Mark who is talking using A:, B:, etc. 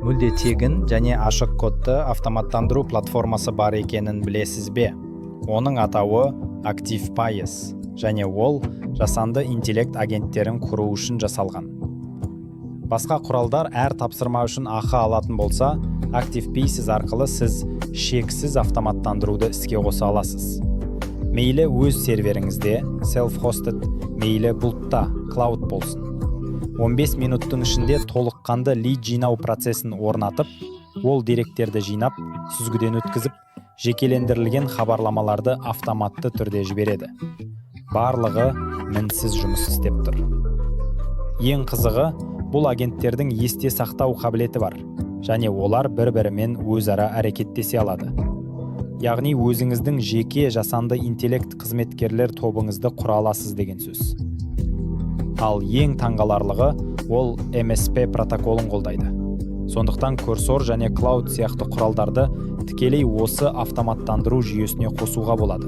A: Мүлде тегін және ашық кодты автоматтандыру платформасы бар екенін білесіз бе? Оның атауы ActivePath және ол жасанды интеллект агенттерін құру үшін жасалған. Басқа құралдар әр тапсырма үшін ақы алатын болса, ActivePath арқылы сіз шексіз автоматтандыруды іске қоса аласыз. Мейлі өз серверіңізде, self-hosted, мейлі бұлтта, cloud болсын. 15 минуттың ішінде толыққанды лид жинау процесін орнатып, ол деректерді жинап, сүзгіден өткізіп, жекелендірілген хабарламаларды автоматты түрде жібереді. Барлығы мінсіз жұмыс істеп тұр. Ең қызығы, бұл агенттердің есте сақтау қабілеті бар, және олар бір-бірімен өзара әрекеттесе алады. Яғни өзіңіздің жеке жасанды интеллект қызметкерлер тобыңызды құра аласыз деген сөз. Ал ең таңғаларлығы ол MSP протоколын қолдайды. Сондықтан Cursor және Cloud сияқты құралдарды тікелей осы автоматтандыру жүйесіне қосуға болады.